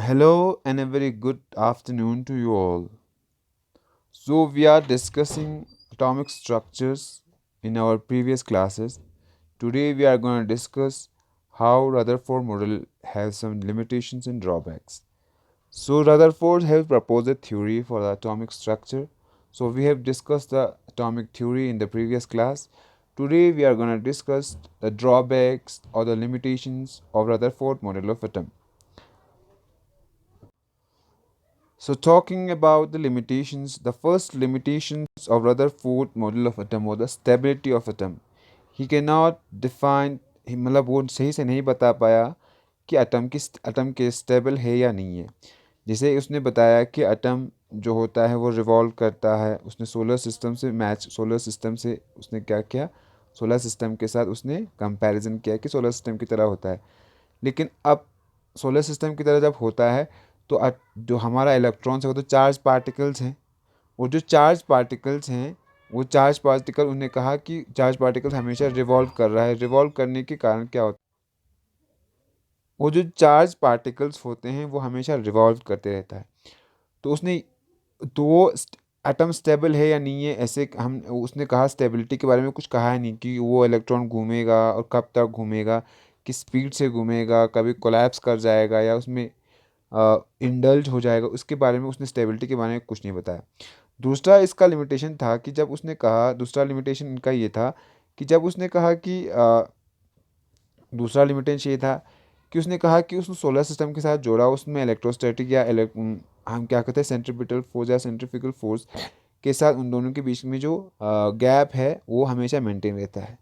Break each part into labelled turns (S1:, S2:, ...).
S1: Hello and a very good afternoon to you all. So, we are discussing atomic structures in our previous classes. Today, we are going to discuss how Rutherford model has some limitations and drawbacks. So, Rutherford has proposed a theory for the atomic structure. So, we have discussed the atomic theory in the previous class. Today, we are going to discuss the drawbacks or the limitations of Rutherford model of atom. So talking about the limitations, the first limitations of Rutherford model of atom was the stability of atom. He cannot define मतलब वो सही से नहीं बता पाया कि autumn के stable है या नहीं है। जैसे उसने बताया कि अटम जो होता है वो रिवॉल्व करता है। उसने सोलर सिस्टम से उसने क्या किया, सोलर सिस्टम के साथ उसने कंपैरिजन किया कि सोलर सिस्टम की तरह होता है। लेकिन अब सोलर सिस्टम की तरह जब होता है तो जो हमारा इलेक्ट्रॉन्स है वो तो चार्ज पार्टिकल्स हैं। वो जो चार्ज पार्टिकल्स हैं, वो चार्ज पार्टिकल उन्होंने कहा कि चार्ज पार्टिकल हमेशा रिवॉल्व कर रहा है। रिवॉल्व करने के कारण क्या होता है, वो जो चार्ज पार्टिकल्स होते हैं वो हमेशा रिवॉल्व करते रहता है। तो वो एटम स्टेबल है या नहीं है, ऐसे हम उसने कहा स्टेबिलिटी के बारे में कुछ कहा है नहीं कि वो इलेक्ट्रॉन घूमेगा और कब तक घूमेगा, किस स्पीड से घूमेगा, कभी कोलैप्स कर जाएगा या उसमें इंडल्ज हो जाएगा, उसके बारे में उसने स्टेबिलिटी के बारे में कुछ नहीं बताया। दूसरा इसका लिमिटेशन था कि जब उसने कहा, दूसरा लिमिटेशन इनका ये था कि जब उसने कहा कि दूसरा लिमिटेशन ये था कि उसने कहा कि उसने सोलर सिस्टम के साथ जोड़ा, उसमें इलेक्ट्रोस्टैटिक या हम क्या कहते हैं सेंट्रीपिटल फोर्स या सेंट्रीफ्यूगल फोर्स के साथ उन दोनों के बीच में जो गैप है वो हमेशा मेंटेन रहता है।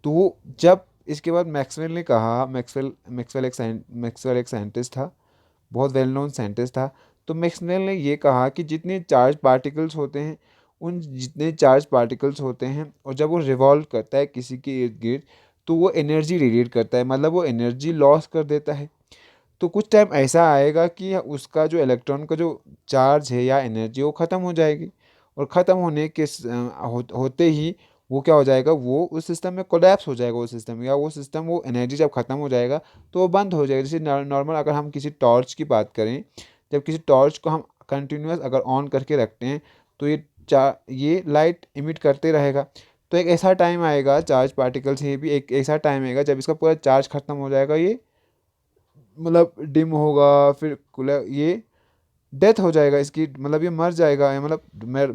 S1: तो जब इसके बाद मैक्सवेल ने कहा, मैक्सवेल एक साइंटिस्ट था, बहुत वेल नोन साइंटिस्ट था। तो मैक्सवेल ने ये कहा कि जितने चार्ज पार्टिकल्स होते हैं, उन जितने चार्ज पार्टिकल्स होते हैं और जब वो रिवॉल्व करता है किसी के इर्द गिर्द तो वो एनर्जी रेडिएट करता है, मतलब वो एनर्जी लॉस कर देता है। तो कुछ टाइम ऐसा आएगा कि उसका जो इलेक्ट्रॉन का जो चार्ज है या एनर्जी वो ख़त्म हो जाएगी और ख़त्म होने के होते ही वो क्या हो जाएगा, वो उस सिस्टम में कोलैप्स हो जाएगा। वो सिस्टम या वो सिस्टम वो एनर्जी जब ख़त्म हो जाएगा तो वो बंद हो जाएगा। जैसे नॉर्मल अगर हम किसी टॉर्च की बात करें, जब किसी टॉर्च को हम कंटिन्यूस अगर ऑन करके रखते हैं तो ये लाइट इमिट करते रहेगा। तो एक ऐसा टाइम आएगा, चार्ज पार्टिकल से भी एक ऐसा टाइम आएगा जब इसका पूरा चार्ज ख़त्म हो जाएगा, ये मतलब डिम होगा, फिर ये डेथ हो जाएगा इसकी, मतलब ये मर जाएगा। मतलब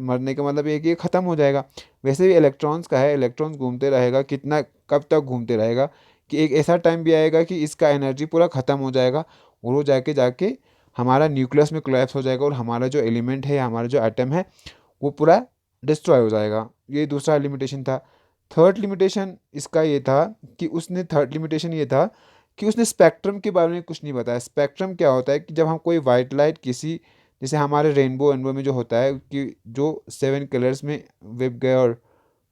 S1: मरने का मतलब ये कि ये ख़त्म हो जाएगा। वैसे भी इलेक्ट्रॉन्स का है, इलेक्ट्रॉन्स घूमते रहेगा, कितना कब तक घूमते रहेगा कि एक ऐसा टाइम भी आएगा कि इसका एनर्जी पूरा ख़त्म हो जाएगा और वो जाके जाके हमारा न्यूक्लियस में कोलैप्स हो जाएगा और हमारा जो एलिमेंट है, हमारा जो एटम है वो पूरा डिस्ट्रॉय हो जाएगा। ये दूसरा लिमिटेशन था। थर्ड लिमिटेशन इसका ये था कि उसने थर्ड लिमिटेशन ये था कि उसने स्पेक्ट्रम के बारे में कुछ नहीं बताया। स्पेक्ट्रम क्या होता है कि जब हम कोई वाइट लाइट किसी, जैसे हमारे रेनबो में जो होता है कि जो 7 कलर्स में वेब गया और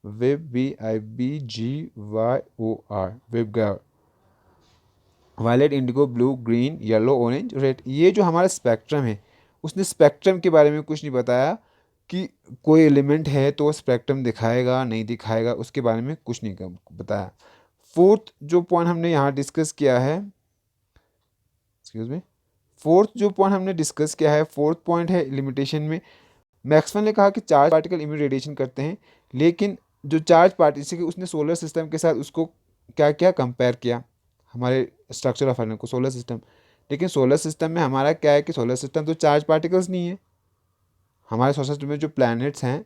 S1: WIBGYOR वेब गया, violet, indigo, blue, green, yellow, orange, red, ये जो हमारा स्पेक्ट्रम है, उसने स्पेक्ट्रम के बारे में कुछ नहीं बताया कि कोई एलिमेंट है तो स्पेक्ट्रम दिखाएगा नहीं दिखाएगा, उसके बारे में कुछ नहीं बताया। फोर्थ जो पॉइंट हमने यहाँ डिस्कस किया है, एक्सक्यूज मी, फोर्थ जो पॉइंट हमने डिस्कस किया है, फोर्थ पॉइंट है लिमिटेशन में, मैक्सवेल ने कहा कि चार्ज पार्टिकल इमिट रेडिएशन करते हैं, लेकिन जो चार्ज पार्टिकल उसने सोलर सिस्टम के साथ उसको क्या किया, कंपेयर किया हमारे स्ट्रक्चर ऑफ एटम को सोलर सिस्टम। लेकिन सोलर सिस्टम में हमारा क्या है कि सोलर सिस्टम तो चार्ज पार्टिकल्स नहीं है। हमारे सोलर सिस्टम में जो प्लैनेट्स हैं,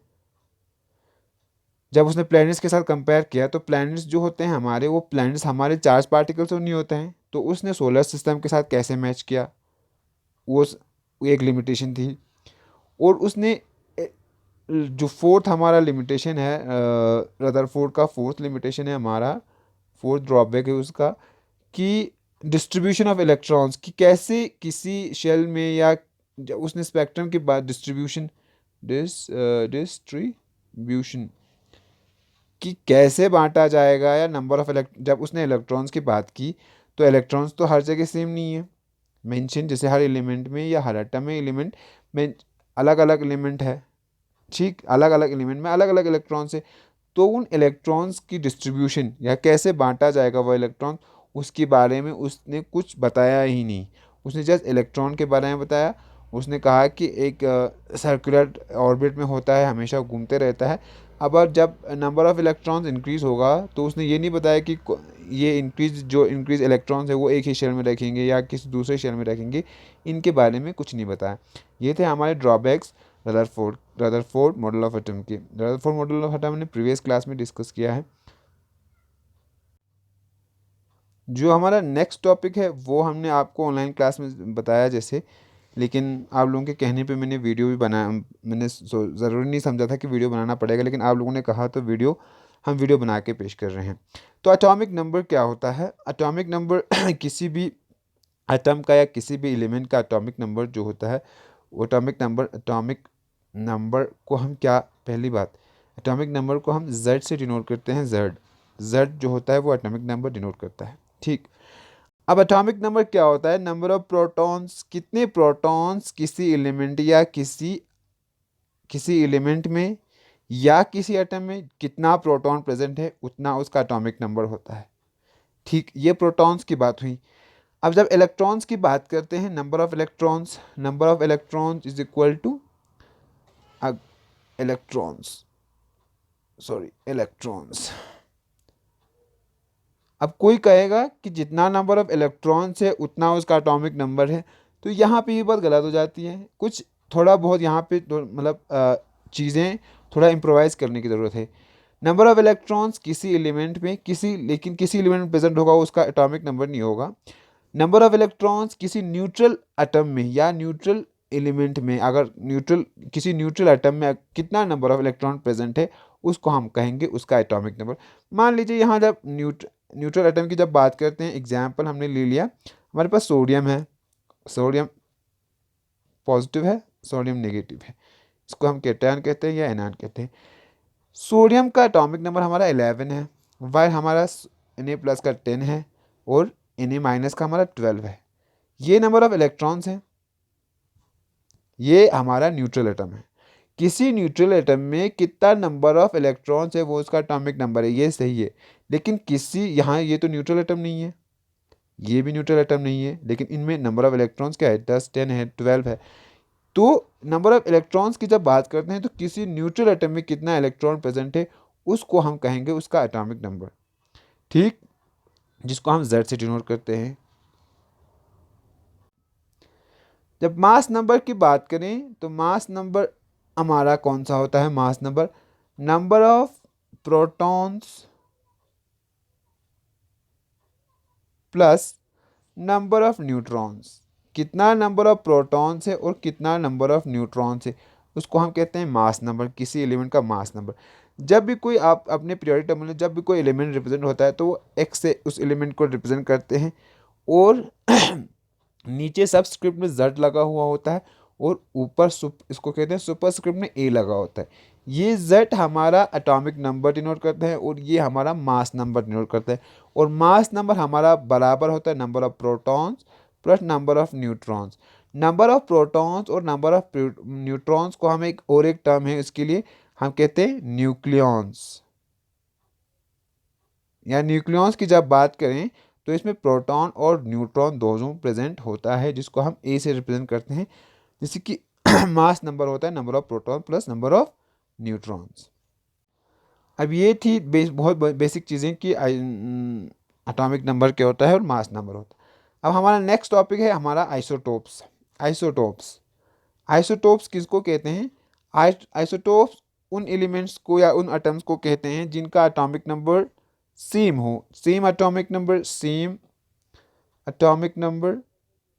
S1: जब उसने प्लैनेट्स के साथ कंपेयर किया तो प्लैनेट्स जो होते हैं हमारे, वो प्लैनेट्स हमारे चार्ज पार्टिकल्स तो नहीं होते हैं। तो उसने सोलर सिस्टम के साथ कैसे मैच किया, वो एक लिमिटेशन थी। और उसने जो फोर्थ हमारा लिमिटेशन है, रदरफोर्ड का फोर्थ लिमिटेशन है हमारा, फोर्थ ड्रॉबैक है उसका कि डिस्ट्रीब्यूशन ऑफ इलेक्ट्रॉन्स, कि कैसे किसी शेल में या उसने स्पेक्ट्रम के बाद डिस्ट्रीब्यूशन कि कैसे बांटा जाएगा या नंबर ऑफ जब उसने इलेक्ट्रॉन्स की बात की तो इलेक्ट्रॉन्स तो हर जगह सेम नहीं है मेंशन, जैसे हर एलिमेंट में या हर एटम में एलिमेंट में अलग अलग एलिमेंट है, ठीक, अलग अलग एलिमेंट में अलग अलग इलेक्ट्रॉन्स है। तो उन इलेक्ट्रॉन्स की डिस्ट्रीब्यूशन या कैसे बांटा जाएगा वो इलेक्ट्रॉन, उसके बारे में उसने कुछ बताया ही नहीं। उसने जस्ट इलेक्ट्रॉन के बारे में बताया। उसने कहा कि एक सर्कुलर ऑर्बिट में होता है, हमेशा घूमते रहता है। अब जब नंबर ऑफ़ इलेक्ट्रॉन्स इंक्रीज़ होगा तो उसने ये नहीं बताया कि ये इंक्रीज इलेक्ट्रॉन्स है वो एक ही शेल में रखेंगे या किसी दूसरे शेल में रखेंगे, इनके बारे में कुछ नहीं बताया। ये थे हमारे drawbacks Rutherford model of atom के। रदरफोर्ड मॉडल ऑफ एटम हमने प्रीवियस क्लास में डिस्कस किया है। जो हमारा नेक्स्ट टॉपिक है वो हमने आपको ऑनलाइन क्लास में बताया जैसे, लेकिन आप लोगों के कहने पे मैंने वीडियो भी बनाया। मैंने ज़रूरी नहीं समझा था कि वीडियो बनाना पड़ेगा, लेकिन आप लोगों ने कहा तो हम वीडियो बना के पेश कर रहे हैं। तो एटॉमिक नंबर क्या होता है? एटॉमिक नंबर किसी भी एटम का या किसी भी एलिमेंट का एटॉमिक नंबर जो होता है, वो एटॉमिक नंबर को हम क्या, पहली बात, एटॉमिक नंबर को हम जेड से डिनोट करते हैं। जेड जो होता है वो एटॉमिक नंबर डिनोट करता है। ठीक। अब एटॉमिक नंबर क्या होता है? नंबर ऑफ प्रोटॉन्स, कितने प्रोटॉन्स किसी एलिमेंट या किसी एलिमेंट में या किसी एटम में कितना प्रोटॉन प्रेजेंट है, उतना उसका एटॉमिक नंबर होता है। ठीक, ये प्रोटॉन्स की बात हुई। अब जब इलेक्ट्रॉन्स की बात करते हैं, number of electrons is equal two electrons. अब कोई कहेगा कि जितना नंबर ऑफ इलेक्ट्रॉन्स है उतना उसका एटॉमिक नंबर है, तो यहाँ पे ये बात गलत हो जाती है। कुछ थोड़ा बहुत यहाँ पे मतलब चीज़ें थोड़ा इम्प्रोवाइज़ करने की ज़रूरत है। नंबर ऑफ इलेक्ट्रॉन्स किसी एलिमेंट में लेकिन किसी एलिमेंट में प्रेजेंट होगा, उसका एटॉमिक नंबर नहीं होगा। नंबर ऑफ इलेक्ट्रॉन्स किसी न्यूट्रल एटम में या न्यूट्रल एलिमेंट में, अगर किसी न्यूट्रल एटम में कितना नंबर ऑफ इलेक्ट्रॉन प्रेजेंट है, उसको हम कहेंगे उसका एटॉमिक नंबर। मान लीजिए यहाँ जब न्यूट्रल एटम की जब बात करते हैं, एग्जाम्पल हमने ले लिया, हमारे पास सोडियम है, सोडियम पॉजिटिव है, सोडियम नेगेटिव है, इसको हम कैटायन कहते हैं या एनायन कहते हैं। सोडियम का एटॉमिक नंबर हमारा 11 है, वाइल हमारा Na+ का 10 है और Na- का हमारा 12 है। ये नंबर ऑफ इलेक्ट्रॉन्स हैं, ये हमारा न्यूट्रल एटम है। किसी न्यूट्रल एटम में कितना नंबर ऑफ इलेक्ट्रॉन्स है वो उसका एटॉमिक नंबर है, ये सही है। लेकिन यहाँ ये तो न्यूट्रल एटम नहीं है, ये भी न्यूट्रल एटम नहीं है, लेकिन इनमें नंबर ऑफ इलेक्ट्रॉन्स क्या है? 10, 10 है, 12 है। तो नंबर ऑफ इलेक्ट्रॉन्स की जब बात करते हैं तो किसी न्यूट्रल एटम में कितना इलेक्ट्रॉन प्रेजेंट है, उसको हम कहेंगे उसका एटॉमिक नंबर। ठीक, जिसको हम Z से डिनोट करते हैं। जब मास नंबर की बात करें तो मास नंबर हमारा कौन सा होता है? Mass number, number of protons plus number of neutrons. कितना नंबर ऑफ प्रोटॉन्स है और कितना नंबर ऑफ न्यूट्रॉन्स है, उसको हम कहते हैं मास नंबर, किसी एलिमेंट का मास नंबर। जब भी कोई आप अपने पीरियोडिक टेबल में जब भी कोई एलिमेंट रिप्रेजेंट होता है तो वो एक्स से उस एलिमेंट को रिप्रेजेंट करते हैं, और नीचे सबस्क्रिप्ट में जेड लगा हुआ होता है और ऊपर इसको कहते हैं सुपरस्क्रिप्ट में ए लगा होता है। ये जेड हमारा एटॉमिक नंबर डिनोट करता है और ये हमारा मास नंबर डिनोट करता है। और मास नंबर हमारा बराबर होता है number of protons plus number of neutrons. Number of protons और नंबर ऑफ न्यूट्रॉन्स को हम एक टर्म है इसके लिए, हम कहते हैं न्यूक्लियॉन्स। या न्यूक्लियॉन्स की जब बात करें तो इसमें प्रोटॉन और न्यूट्रॉन दोनों प्रेजेंट होता है, जिसको हम ए से रिप्रेजेंट करते हैं, जैसे कि मास नंबर होता है number of proton plus number of neutrons. अब ये थी बहुत बेसिक चीज़ें कि एटॉमिक नंबर क्या होता है और मास नंबर होता है। अब हमारा नेक्स्ट टॉपिक है हमारा आइसोटोप्स। आइसोटोप्स आइसोटोप्स किसको कहते हैं? आइसोटोप्स उन एलिमेंट्स को या उन एटम्स को कहते हैं जिनका एटॉमिक नंबर सेम हो, सेम एटॉमिक नंबर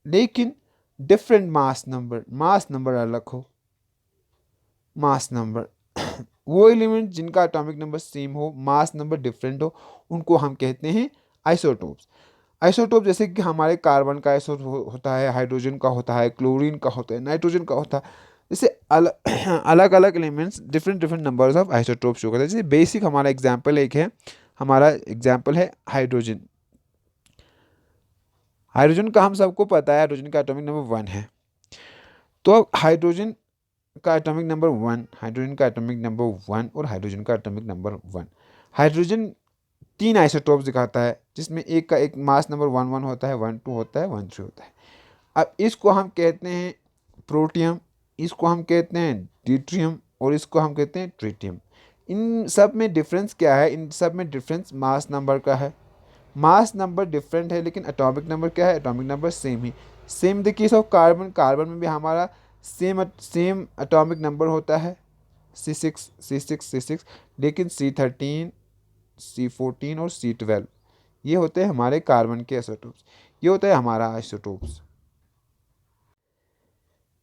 S1: लेकिन डिफरेंट मास नंबर अलग हो। मास नंबर वो एलिमेंट जिनका एटॉमिक नंबर सेम हो, मास नंबर डिफरेंट हो, उनको हम कहते हैं आइसोटोप्स। आइसोटोप जैसे कि हमारे कार्बन का आइसोटोप होता है, हाइड्रोजन का होता है, क्लोरीन का होता है, नाइट्रोजन का होता है। जैसे अलग अलग elements different different numbers of isotope show करते हैं। जैसे बेसिक हमारा एग्जाम्पल है हाइड्रोजन। हाइड्रोजन का हम सबको पता है, हाइड्रोजन का एटॉमिक नंबर 1 है। तो हाइड्रोजन का एटॉमिक नंबर 1, हाइड्रोजन का एटॉमिक नंबर 1 और हाइड्रोजन का एटॉमिक नंबर 1। हाइड्रोजन 3 आइसोटोप्स दिखाता है, जिसमें एक का एक मास नंबर 1 1 होता है, 1 2 होता है, 1 3 होता है। अब इसको हम कहते हैं प्रोटियम, इसको हम कहते हैं ड्यूट्रियम और इसको हम कहते हैं ट्रिटियम। इन सब में डिफरेंस क्या है? इन सब में डिफरेंस मास नंबर का है। मास नंबर डिफरेंट है लेकिन एटॉमिक नंबर क्या है? Atomic number same he. Same the case of carbon, carbon में भी हमारा सेम सेम एटॉमिक नंबर होता है C6, लेकिन C13, C14 और C12 ये होते हैं हमारे कार्बन के आइसोटोप्स। ये होता है हमारा आइसोटोप्स।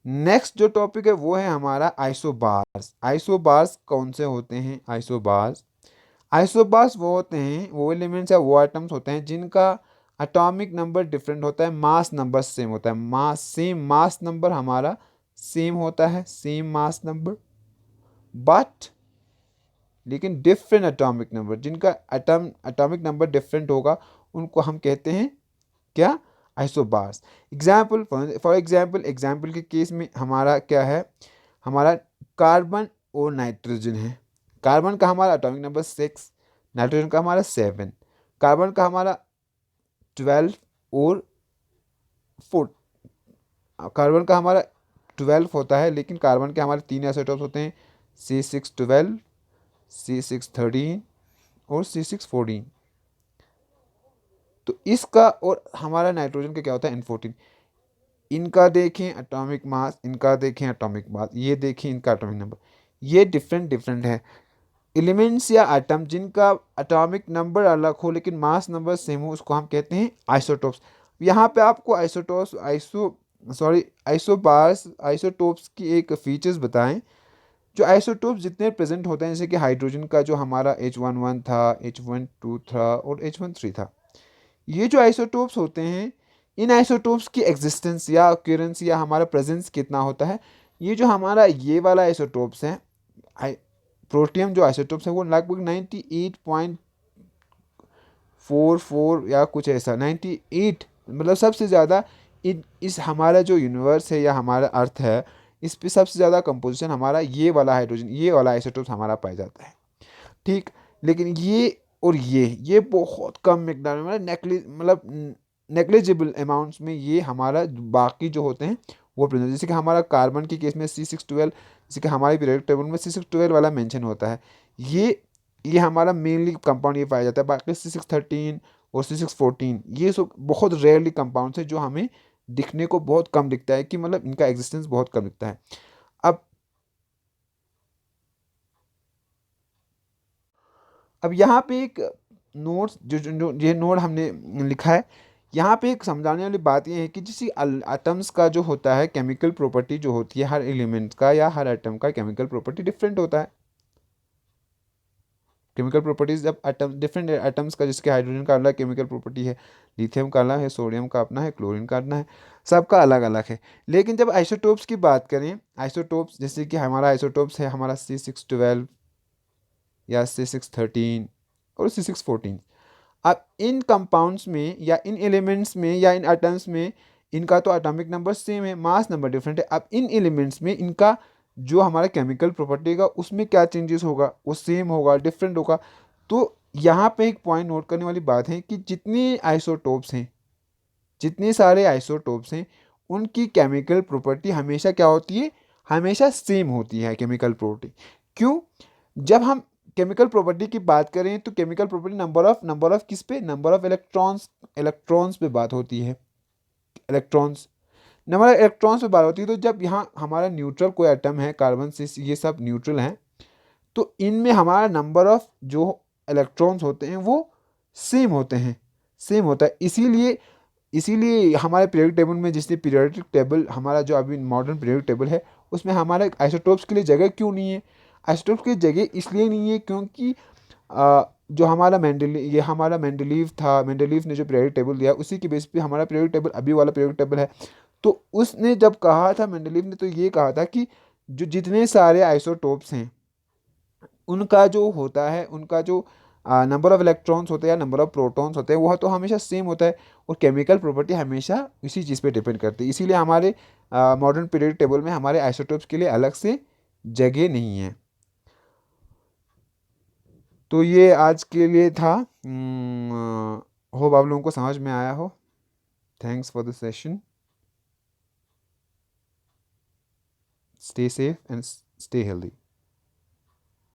S1: नेक्स्ट जो टॉपिक है वो है हमारा आइसोबार्स। आइसोबार्स कौन से होते हैं? आइसोबार्स, आइसोबार्स वो होते हैं, वो एलिमेंट्स या वो आइटम्स होते हैं जिनका एटॉमिक नंबर डिफरेंट होता है, मास नंबर सेम होता है। सेम मास नंबर हमारा सेम होता है, सेम मास नंबर, बट लेकिन डिफरेंट एटॉमिक नंबर, जिनका एटॉमिक नंबर डिफरेंट होगा उनको हम कहते हैं क्या? Isobars. Example, for example, example के केस में हमारा क्या है? हमारा कार्बन और नाइट्रोजन है। कार्बन का हमारा एटॉमिक नंबर 6, नाइट्रोजन का हमारा 7, कार्बन का हमारा 12 और 4, कार्बन का हमारा 12 होता है, लेकिन कार्बन के हमारे 3 आइसोटोप्स होते हैं, C612, C613 और C614। तो इसका और हमारा नाइट्रोजन का क्या होता है? N14। इनका देखें एटॉमिक मास, इनका देखें एटॉमिक मास, ये देखें इनका एटॉमिक नंबर, ये डिफरेंट डिफरेंट है। एलिमेंट्स या एटम जिनका एटॉमिक नंबर अलग हो लेकिन मास नंबर सेम हो उसको हम कहते हैं आइसोटोप्स। यहाँ पे आपको आइसोटोप्स आइसोबार्स आइसोटोप्स की एक फीचर्स बताएं। जो आइसोटोप्स जितने प्रेजेंट होते हैं, जैसे कि हाइड्रोजन का जो हमारा H11 था, H12 था और H13 था, ये जो आइसोटोप्स होते हैं, इन आइसोटोप्स की एग्जिस्टेंस या ऑक्यूरेंस या हमारा प्रेजेंस कितना होता है? ये जो हमारा ये वाला आइसोटोप्स है, प्रोटियम जो आइसोटोप्स है वो लगभग 98.44 या कुछ ऐसा, 98, मतलब सबसे ज़्यादा इस हमारा जो यूनिवर्स है या हमारा अर्थ है, इस पे सबसे ज़्यादा कंपोजिशन हमारा ये वाला हाइड्रोजन, ये वाला आइसोटोप्स हमारा पाया जाता है। ठीक, लेकिन ये और ये बहुत कम मिकदार में, मतलब नेग्लिजिबल अमाउंट्स में ये हमारा बाकी जो होते हैं वो प्रेजेंट। जैसे कि हमारा कार्बन के केस में C612, जैसे कि हमारे पीरियोडिक टेबल में C612 वाला मेंशन होता है, ये हमारा मेनली कंपाउंड ये पाया जाता है। बाकी C613 और C614 ये सब बहुत रेयरली कंपाउंड्स है जो हमें दिखने को बहुत कम दिखता है, कि मतलब इनका एग्जिस्टेंस बहुत कम दिखता है। अब अब यहाँ पे एक नोट्स जो ये नोट हमने लिखा है, यहाँ पे एक समझाने वाली बात ये है कि जैसे एटम्स का जो होता है केमिकल प्रॉपर्टी जो होती है, हर एलिमेंट का या हर एटम का केमिकल प्रॉपर्टी डिफरेंट होता है। केमिकल प्रॉपर्टीज जब एटम डिफरेंट एटम्स का, जिसके हाइड्रोजन का अलग केमिकल प्रॉपर्टी है, लिथियम का अलग है, सोडियम का अपना है, क्लोरीन का अपना है, सबका अलग अलग है। लेकिन जब आइसोटोप्स की बात करें, आइसोटोप्स जैसे कि हमारा आइसोटोप्स है हमारा C612 या C613 और C614। अब इन कंपाउंड्स में या इन एलिमेंट्स में या इन एटम्स में इनका तो एटॉमिक नंबर सेम है, मास नंबर डिफरेंट है। अब इन एलिमेंट्स में इनका जो हमारा केमिकल प्रॉपर्टी का उसमें क्या चेंजेस होगा? वो सेम होगा, डिफरेंट होगा? तो यहाँ पे एक पॉइंट नोट करने वाली बात है कि जितने आइसोटोप्स हैं, जितने सारे आइसोटोप्स हैं, उनकी केमिकल प्रॉपर्टी हमेशा क्या होती है? हमेशा सेम होती है केमिकल प्रॉपर्टी। क्यों? जब हम केमिकल प्रॉपर्टी की बात करें तो केमिकल प्रॉपर्टी नंबर ऑफ किस पे? नंबर ऑफ इलेक्ट्रॉन्स, इलेक्ट्रॉन्स पे बात होती है। इलेक्ट्रॉन्स, नंबर ऑफ इलेक्ट्रॉन्स पे बात होती है। तो जब यहाँ हमारा न्यूट्रल कोई एटम है, कार्बन से ये सब न्यूट्रल हैं, तो इनमें हमारा नंबर ऑफ जो इलेक्ट्रॉन्स होते हैं वो सेम होते हैं, सेम होता है। इसीलिए इसीलिए हमारे पीरियोडिक टेबल में, जैसे पीरियोडिक टेबल हमारा जो अभी मॉडर्न पीरियोडिक टेबल है, उसमें हमारे आइसोटोप्स के लिए जगह क्यों नहीं है? आइसोटोप्स की जगह इसलिए नहीं है क्योंकि जो हमारा मेंडलीव था, मेंडलीव ने जो पीरियोडिक टेबल दिया उसी के बेस पे हमारा पीरियोडिक टेबल अभी वाला पीरियोडिक टेबल है। तो उसने जब कहा था, मेंडलीव ने तो ये कहा था कि जो जितने सारे आइसोटोप्स हैं उनका जो होता है, उनका जो नंबर ऑफ इलेक्ट्रॉन्स होते हैं या नंबर ऑफ प्रोटॉन्स होते हैं वह तो हमेशा सेम होता है, और केमिकल प्रॉपर्टी हमेशा इसी चीज़ पे डिपेंड करती है। इसीलिए हमारे मॉडर्न पीरियोडिक टेबल में हमारे आइसोटोप्स के लिए अलग से जगह नहीं है। तो ये आज के लिए था। होप आप लोगों को समझ में आया हो। Thanks for the session. stay safe and stay healthy.